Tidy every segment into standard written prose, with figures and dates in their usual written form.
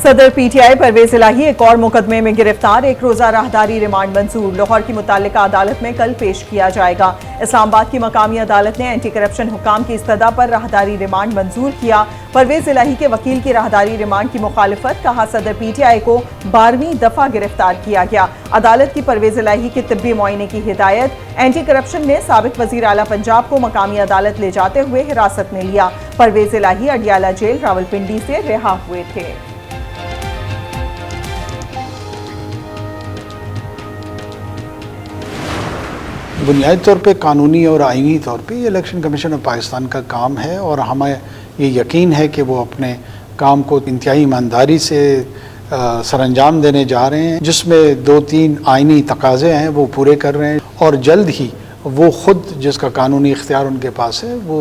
सदर पीटीआई परवेज इलाही एक और मुकदमे में गिरफ्तार। एक रोजा राहदारी रिमांड मंजूर। लाहौर की मुताल्लिका अदालत में कल पेश किया जाएगा। इस्लामाबाद की मकामी अदालत ने एंटी करप्शन हुकाम की इस्तदा पर राहदारी रिमांड मंजूर किया। परवेज इलाही के वकील की राहदारी रिमांड की मुखालिफत, कहा सदर पीटीआई को 12वीं दफा गिरफ्तार किया गया। अदालत की परवेज इलाही के तिब्बी मुआयने की हिदायत। एंटी करप्शन ने साबिक वजीर आला पंजाब को मकामी अदालत ले जाते हुए हिरासत में लिया। परवेज इलाही अडियाला जेल रावलपिंडी से रिहा हुए थे। बुनियादी तौर पे कानूनी और आईनी तौर पे ये इलेक्शन कमीशन ऑफ पाकिस्तान का काम है और हमें ये यकीन है कि वो अपने काम को इंतहाई ईमानदारी से सरअंजाम देने जा रहे हैं, जिसमें 2-3 आईनी तकाजे हैं वो पूरे कर रहे हैं और जल्द ही वो खुद जिसका कानूनी इख्तियार उनके पास है वो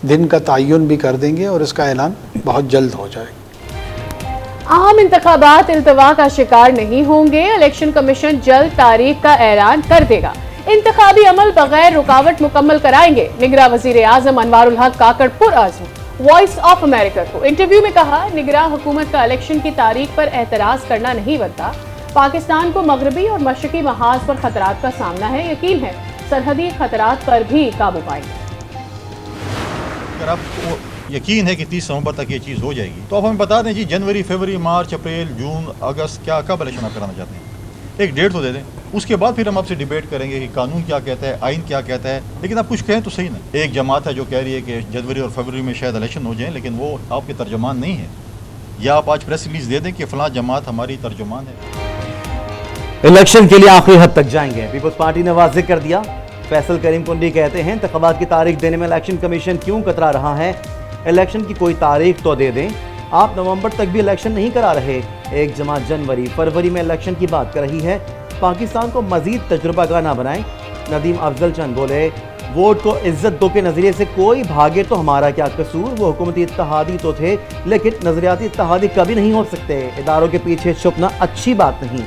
दिन का तयन भी कर देंगे और इसका ऐलान बहुत जल्द हो जाएगा। आम इंतखाबात इल्तवा का शिकार नहीं होंगे। इलेक्शन कमीशन जल्द तारीख का ऐलान कर देगा। इंतखाबी अमल बगैर रुकावट मुकम्मल कराएंगे। निगरां वजीर आजम अनवारुल हक काकड़ पुरअज़्म वॉइस ऑफ अमेरिका को इंटरव्यू में कहा, निगरां हुकूमत का इलेक्शन की तारीख पर एतराज करना नहीं बनता। पाकिस्तान को मगरबी और मशरकी महाज पर खतरात का सामना है। यकीन है सरहदी खतरात पर भी काबू पाएंगे। अगर आपको यकीन है कि 30 नवंबर तक ये चीज़ हो जाएगी तो आप हमें बता दें जी, जनवरी, फरवरी, मार्च, अप्रैल, जून, अगस्त, क्या कब इलेक्शन आप कराना चाहते हैं? एक डेट तो दे दें, उसके बाद फिर हम आपसे डिबेट करेंगे कि कानून क्या कहता है, आइन क्या कहता है। लेकिन आप कुछ कहें तो सही ना। एक जमात है जो कह रही है कि जनवरी और फरवरी में शायद इलेक्शन हो जाए, लेकिन वो आपके तर्जुमान नहीं है। या आप आज प्रेस रिलीज दे दें कि फलां जमात हमारी तर्जुमान है। इलेक्शन के लिए आखिरी हद तक जाएंगे, पीपल्स पार्टी ने वाज़ेह कर दिया। फैसल करीम कुंडी कहते हैं, इंतखाबात की तारीख देने में इलेक्शन कमीशन क्यों कतरा रहा है? इलेक्शन की कोई तारीख तो दे दें। आप नवंबर तक भी इलेक्शन नहीं करा रहे। एक जमात जनवरी, फरवरी में इलेक्शन की बात कर रही है। पाकिस्तान को मजीद तजुर्बा का ना बनाएं। नदीम अफजल चंद बोले, वोट को इज्जत दो के नजरिए से कोई भागे तो हमारा क्या कसूर? वो हुकूमती इत्तेहादी तो थे, लेकिन नजरियाती इत्तेहादी कभी नहीं हो सकते। इदारों के पीछे छुपना अच्छी बात नहीं।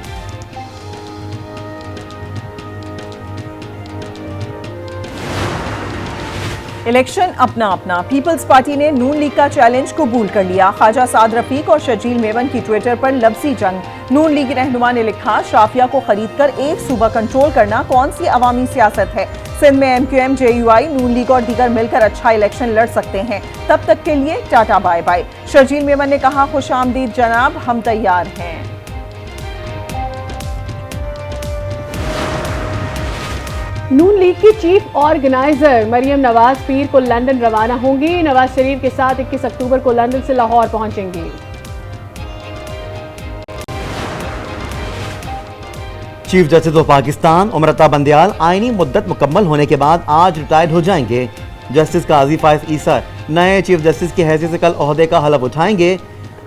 इलेक्शन अपना अपना। पीपल्स पार्टी ने नून लीग का चैलेंज कबूल कर लिया। ख्वाजा साद रफीक और शर्जील मेमन की ट्विटर पर लफ्जी जंग। नून लीग रहनुमा ने लिखा, शाफिया को खरीदकर एक सूबा कंट्रोल करना कौन सी अवामी सियासत है? सिंध में MQM, JUI, नून लीग और दीगर मिलकर अच्छा इलेक्शन लड़ सकते हैं। तब तक के लिए tata bye bye. Sharjeel Memon ने कहा, खुशामदीद जनाब, हम तैयार हैं। नून लीग की चीफ ऑर्गेनाइजर मरियम नवाज पीर को लंदन रवाना होंगी। नवाज शरीफ के साथ 21 अक्टूबर को लंदन से लाहौर पहुंचेंगी। Chief justice of Pakistan उमरता Bandial आईनी मुद्दत मुकम्मल होने के बाद आज रिटायर्ड हो जाएंगे। जस्टिस काजी फायज ईसा नए चीफ जस्टिस की हैसियत से कल ओहदे का हलफ उठाएंगे।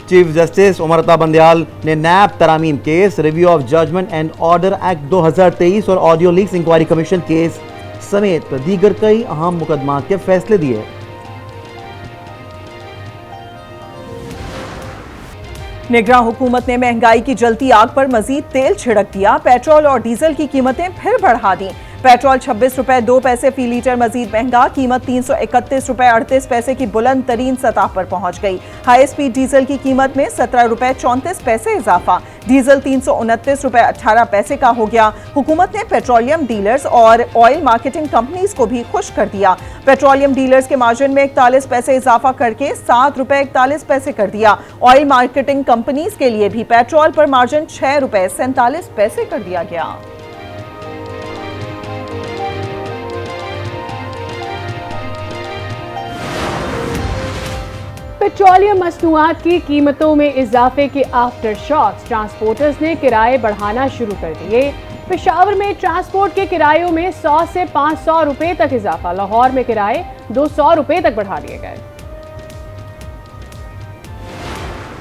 चीफ जस्टिस उमरता बंदयाल ने नैब तरामीम case, review of judgment and order act 2023 और audio leaks inquiry commission case समेत दीगर कई अहम मुकदमात के फैसले दिए। निगरां हुकूमत ने महंगाई की जलती आग पर मजीद तेल छिड़क दिया। पेट्रोल और डीजल की कीमतें फिर बढ़ा दी। पेट्रोल 26 रुपए 2 पैसे फी लीटर मजीद महंगा। कीमत 331 रुपए 38 पैसे की बुलंद तरीन सतह पर पहुंच गई। हाई स्पीड डीजल की कीमत में 17 रुपए 34 पैसे इजाफा। डीजल 329 रुपए 18 पैसे का हो गया। हुकूमत ने पेट्रोलियम डीलर्स और ऑयल मार्केटिंग कंपनीज को भी खुश कर दिया। पेट्रोलियम डीलर्स के मार्जिन में 41 पैसे इजाफा करके 7 रुपए 41 पैसे कर दिया। ऑयल मार्केटिंग कंपनीज के लिए भी पेट्रोल पर मार्जिन 6 रुपए 47 पैसे कर दिया गया। पेट्रोलियम मसनूआत की कीमतों में इजाफे के आफ्टर शॉक्स। ट्रांसपोर्टर्स ने किराए बढ़ाना शुरू कर दिए। पेशावर में ट्रांसपोर्ट के किरायों में 100 से 500 रुपए तक इजाफा। लाहौर में किराए 200 रुपए तक बढ़ा दिए गए।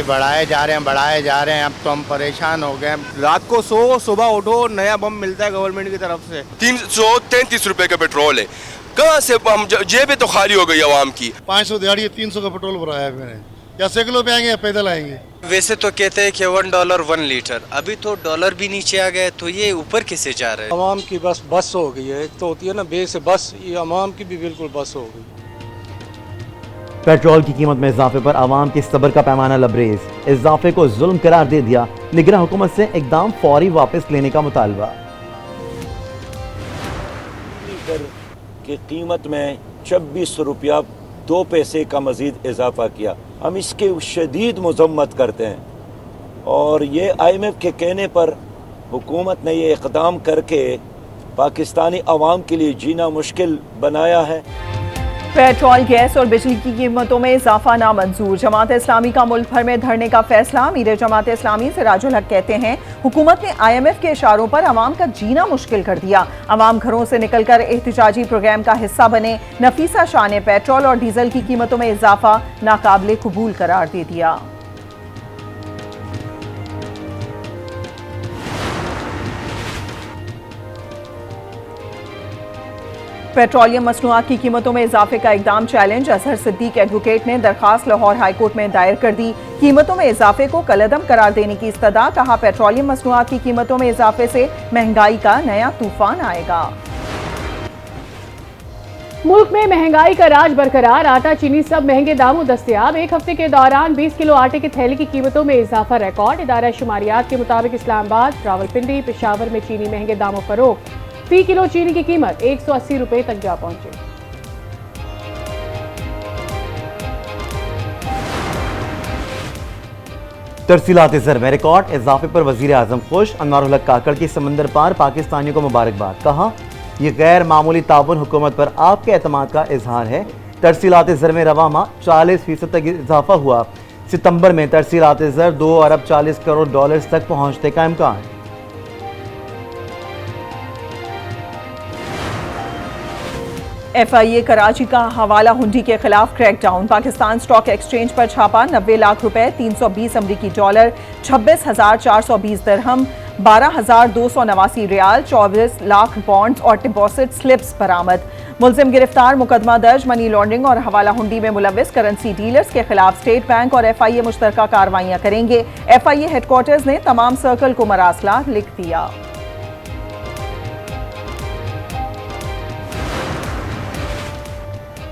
बढ़ाए जा रहे हैं। अब तो हम परेशान हो गए। रात को 100, सुबह उठो नया बम मिलता है गवर्नमेंट की तरफ से। 333 रुपए का पेट्रोल है। कहाँ से हम जेबें तो खाली हो गई आवाम की। 500 दिहाड़ी 300 का पेट्रोल भराया है मैंने। या साइकिलों पे आएंगे या पैदल आएंगे। वैसे तो कहते हैं कि $1 1 लीटर, अभी तो डॉलर भी नीचे आ गए, तो ये ऊपर कैसे जा रहे हैं? अवाम की बस हो गई है। एक तो होती है ना बे से बस, ये अवाम की भी बिल्कुल बस हो गई। पेट्रोल की कीमत में इजाफे पर आवाम के सब्र का पैमाना लबरेज। इजाफे को जुल्म करार दे दिया। निगरान हुकूमत से इकदाम फौरी वापस लेने का मुतालबा। लीटर की कीमत में 26 रुपया 2 पैसे का मजीद इजाफा किया। हम इसके शदीद मजम्मत करते हैं और ये IMF के कहने पर हुकूमत ने ये इक़दाम करके पाकिस्तानी अवाम के लिए जीना मुश्किल बनाया है। पेट्रोल, गैस और बिजली की कीमतों में इजाफा नामंजूर। जमात इस्लामी का मुल्क भर में धरने का फैसला। मीर जमात इस्लामी सिराजुल हक कहते हैं हुकूमत ने IMF के इशारों पर अवाम का जीना मुश्किल कर दिया। अवाम घरों से निकलकर एहतिजाजी प्रोग्राम का हिस्सा बने। नफीसा शाह ने पेट्रोल और डीजल की कीमतों में इजाफा नाकाबिले कबूल करार दे दिया। पेट्रोलियम मसनूआत की कीमतों में इजाफे का इकदाम चैलेंज। अजहर सिद्दीक एडवोकेट ने दरखास्त लाहौर हाईकोर्ट में दायर कर दी। कीमतों में इजाफे को कलअदम करार देने की इस्तदा। कहा पेट्रोलियम मसनूआत की कीमतों में इजाफे से महंगाई का नया तूफान आएगा। मुल्क में महंगाई का राज बरकरार। आटा चीनी सब महंगे दामों दस्तयाब। एक हफ्ते के दौरान 20 किलो आटे की थैली की कीमतों में इजाफा रिकॉर्ड। इदारा शुमारियात के मुताबिक इस्लामाबाद, रावलपिंडी, पेशावर में चीनी महंगे दामों फरोख्त। फी किलो चीनी की कीमत 180 रुपए तक जा पहुंची। तरसीलात ज़र में रिकॉर्ड इजाफे पर वजीर आजम खुश। अनवारुल हक काकड़ की समंदर पार पाकिस्तानियों को मुबारकबाद। कहा यह गैर मामूली ताउन हुकूमत पर आपके एतमाद का इजहार है। तरसीलात ज़र में रवा माह 40% तक इजाफा हुआ। सितंबर में तरसीलात ज़र 2 अरब 40 करोड़ डॉलर तक पहुंचने का इम्कान। FIA कराची का हवाला हुंडी के खिलाफ क्रैकडाउन। पाकिस्तान स्टॉक एक्सचेंज पर छापा। 90 लाख रुपए, 320 अमरीकी डॉलर, 26,420 दिरहम, 12,289 रियाल, 24 लाख बॉन्ड्स और डिपॉजिट स्लिप्स बरामद। मुलजिम गिरफ्तार। मुकदमा दर्ज। मनी लॉन्ड्रिंग और हवाला हुंडी में मुलविस करेंसी डीलर्स के खिलाफ स्टेट बैंक और FIA मुश्तरका कार्रवाइयां करेंगे। FIA हेडक्वार्टर्स ने तमाम सर्कल को मरासला लिख दिया।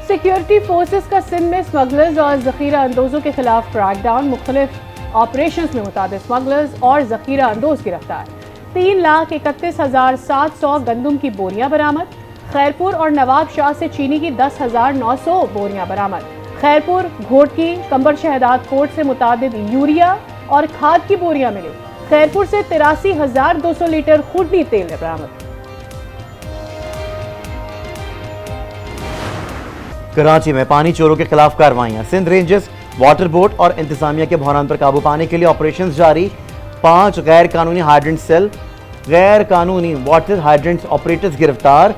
सिक्योरिटी फोर्सेस का सिंध में स्मगलर्स और जखीरा अंदोजों के खिलाफ क्रैकडाउन। मुख्तलिफ ऑपरेशंस में मुताबिक स्मगलर्स और जखीरा अंदोज गिरफ्तार। 3,31,700 गंदम की बोरियां बरामद। खैरपुर और नवाब शाह से चीनी की 10,900 बोरियां बरामद। खैरपुर, घोटकी, कंबर शहदाद कोट से मुताबिक यूरिया और खाद की बोरियां मिली। खैरपुर से 83,200 लीटर खुर्दी तेल बरामद। कराची में पानी चोरों के खिलाफ कार्रवाइयां। सिंध रेंजर्स, वाटर बोर्ड और इंतजामिया के बहरान पर काबू पाने के लिए ऑपरेशन जारी। 5 गैर कानूनी हाइड्रेंट सेल, गैर कानूनी वाटर हाइड्रेंट ऑपरेटर्स गिरफ्तार।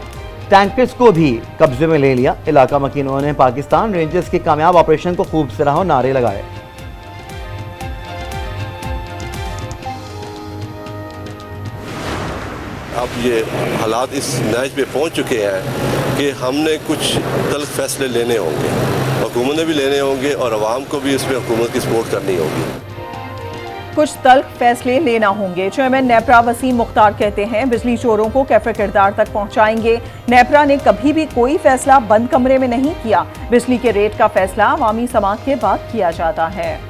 टैंकर्स को भी कब्जे में ले लिया। इलाका मकीनों ने पाकिस्तान रेंजर्स के कामयाब ऑपरेशन को खूब सराहा और नारे लगाए। अब ये हालात इस नहज पे पहुंच चुके हैं कि हमने कुछ तल्ख फैसले लेने होंगे, हुकूमत ने भी लेने होंगे और अवाम को भी इसमें हुकूमत की सपोर्ट करनी होगी। कुछ तल्ख फैसले लेना होंगे। चेयरमैन नेपरा वसीम मुख्तार कहते हैं बिजली चोरों को कैफे किरदार तक पहुंचाएंगे। नेपरा ने कभी भी कोई फैसला बंद कमरे में नहीं किया। बिजली के रेट का फैसला अवामी समाअत के बाद किया जाता है।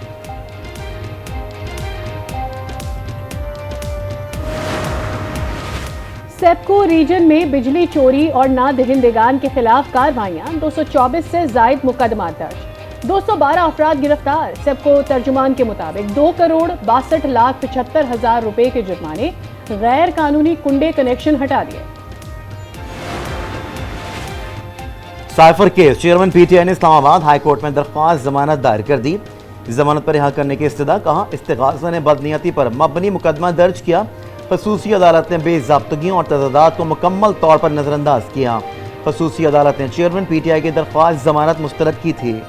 सेप्को रीजन में बिजली चोरी और नादहिंदगान के खिलाफ कार्रवाइयां। 224 से जायद मुकदमा दर्ज। 212 अफराद गिरफ्तार। सेप्को तर्जुमान के मुताबिक 2 करोड़ 62,75,000 रुपए के जुर्माने, गैर कानूनी कुंडे कनेक्शन हटा दिए। Cipher case. चेयरमैन PTI ने इस्लामाबाद हाईकोर्ट में दरख्वास्त जमानत दायर कर दी। जमानत पर रिहा करने की इस्तदा। कहा इस्तिगासा ने बदनीयती पर मबनी मुकदमा दर्ज किया। खसूसी अदालत ने बेज़ाब्तगियों और तजादात को मुकम्मल तौर पर नजरअंदाज किया। खसूसी अदालत ने चेयरमैन PTI की दरख्वास्त जमानत मुस्तरद की थी।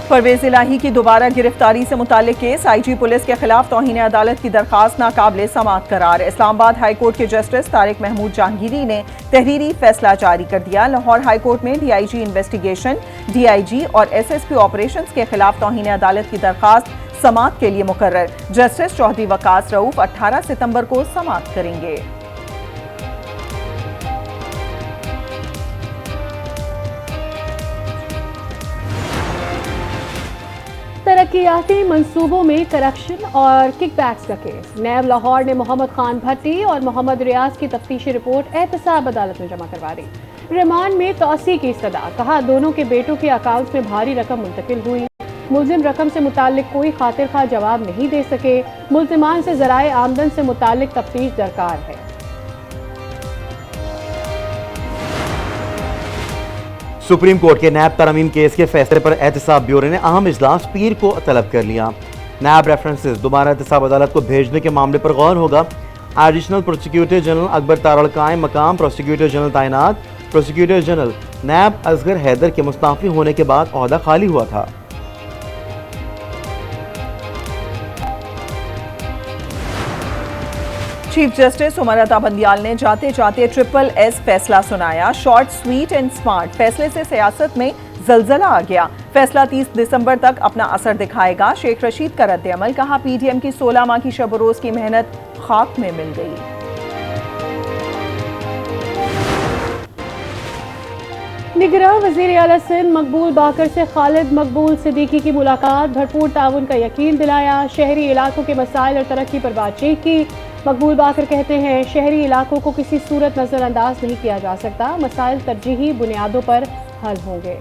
परवेज इलाही की दोबारा गिरफ्तारी से मुताल्लिक केस। IG पुलिस के खिलाफ तौहीन अदालत की दरखास्त नाकाबिले समाअत करार। इस्लामाबाद हाईकोर्ट के जस्टिस तारिक महमूद जहांगीरी ने तहरीरी फैसला जारी कर दिया। लाहौर हाईकोर्ट में DIG इन्वेस्टिगेशन, DIG और SSP ऑपरेशंस के खिलाफ तौहीन अदालत की दरखास्त समाअत के लिए मुकर्रर। जस्टिस चौधरी वकास रऊफ 18 सितंबर को समाअत करेंगे। तरक्कियाती मंसूबों में करप्शन और किकबैक्स का केस। नैब लाहौर ने मोहम्मद खान भट्टी और मोहम्मद रियाज की तफ्तीशी रिपोर्ट एहतसाब अदालत में जमा करवा दी। रिमांड में तौसी की सदा, कहा दोनों के बेटों के अकाउंट में भारी रकम मुंतकिल हुई। मुल्जिम रकम से मुतालिक कोई खातिर खा जवाब नहीं दे सके। मुल्जिमान से ज़राए आमदन से मुतालिक तफ्तीश दरकार है। सुप्रीम कोर्ट के नैब तरमीम केस के फैसले पर एहतसाब ब्यूरो ने अहम इजलास पीर को तलब कर लिया। नैब रेफरेंसेस दोबारा एहतसाब अदालत को भेजने के मामले पर गौर होगा। Additional prosecutor general Akbar Tarar कायम मकाम प्रोसिक्यूटर जनरल तैनात। प्रोसिक्यूटर जनरल नैब असगर हैदर के मुस्ताफी होने के बाद ओहदा खाली हुआ था। चीफ जस्टिस उमर अता बंदियाल ने जाते जाते SSS फैसला सुनाया। शॉर्ट, स्वीट एंड स्मार्ट फैसले से सियासत में जलजला आ गया। फैसला 30 दिसंबर तक अपना असर दिखाएगा। शेख रशीद का रद्द-ए-अमल, कहा PDM की 16 माह की शब-ओ-रोज की मेहनत खाक में मिल गई। निगरान वज़ीर आला सिंध मकबूल बाकर से खालिद मकबूल सिद्दीकी की मुलाकात, भरपूर ताउन का यकीन दिलाया। शहरी इलाकों के मसाइल और तरक्की पर बातचीत की। मकबूल बाकर कहते हैं शहरी इलाकों को किसी सूरत नज़रअंदाज नहीं किया जा सकता। मसाइल तरजीही बुनियादों पर हल होंगे।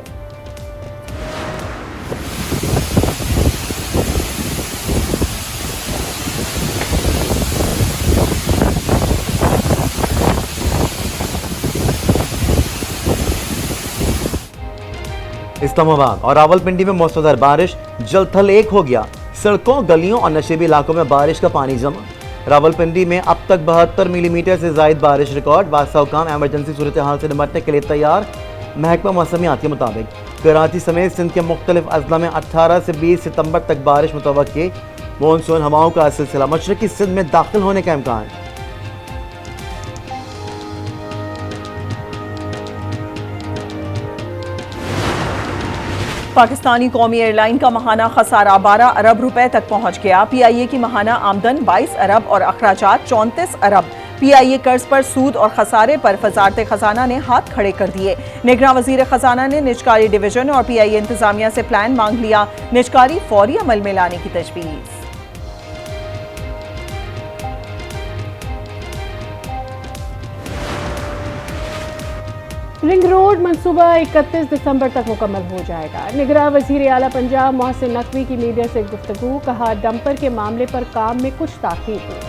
इस्लामाबाद और रावलपिंडी में मौसलाधार बारिश, जल थल एक हो गया। सड़कों, गलियों और नशेबी इलाकों में बारिश का पानी जमा। रावलपिंडी में अब तक 72 मिलीमीटर से ज्यादा बारिश रिकॉर्ड। बादशाह हुकाम एमरजेंसी सूरत हाल से निपटने के लिए तैयार। महकमा मौसमियात के मुताबिक कराची समेत सिंध के मुख्तलिफ अजला में 18 से 20 सितंबर तक बारिश मुतवक्की। मानसून हवाओं का सिलसिला मशरकी सिंध में दाखिल होने का इम्कान। पाकिस्तानी कौमी एयरलाइन का माहाना खसारा 12 अरब रुपए तक पहुंच गया। PIA की माहाना आमदन 22 अरब और अखराजात 34 अरब। PIA कर्ज पर सूद और खसारे पर वजारत खजाना ने हाथ खड़े कर दिए। निगरान वजीर खजाना ने निजकारी डिवीजन और PIA इंतजामिया से प्लान मांग लिया। निजकारी फौरी अमल में लाने की तजवीज़। रिंग रोड मंसूबा 31 दिसंबर तक मुकम्मल हो जाएगा। निगरान वज़ीर आला पंजाब मोहसिन नकवी की मीडिया से गुफ्तगू, कहा डंपर के मामले पर काम में कुछ ताख़ीर हुई।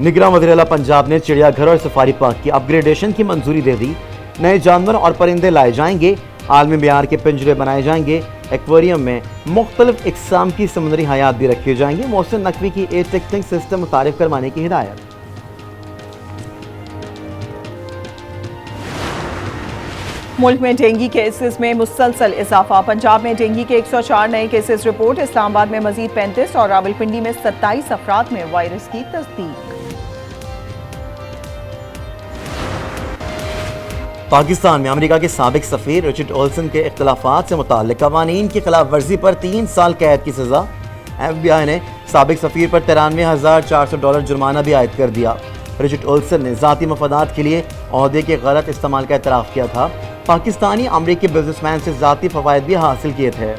निगरान वज़ीर आला पंजाब ने चिड़ियाघर और सफारी पार्क की अपग्रेडेशन की मंजूरी दे दी। नए जानवर और परिंदे लाए जाएंगे। आलमी मेयार के पिंजरे बनाए जाएंगे। एक्वेरियम में मुख्तलिफ इकसाम की समुद्री हयात भी रखी जाएंगी। मोहसिन नकवी की एयर टिकटिंग सिस्टम मुतारिफ करवाने की हिदायत। मुल्क में डेंगू केसेस में मुसलसल इजाफा। पंजाब में डेंगू के 104 नए केसेस रिपोर्ट। इस्लामाबाद में मजीद 35 और रावलपिंडी में 27 अफराद में वायरस की तस्दीक। पाकिस्तान में अमेरिका के साबिक सफीर रिचर्ड ओल्सन के इख्तलाफात से मुताल्लिक कवानीन की खिलाफ वर्जी पर 3 साल कैद की सजा। FBI ने साबिक सफीर पर $93,400 जुर्माना भी आयद कर दिया। रिचर्ड ओल्सन ने ज़ाती मफादात के लिए ओहदे के गलत इस्तेमाल का एतराफ़ किया था। पाकिस्तानी अमरीकी बिजनेसमैन से ज़ाती फ़वायद भी हासिल किए थे।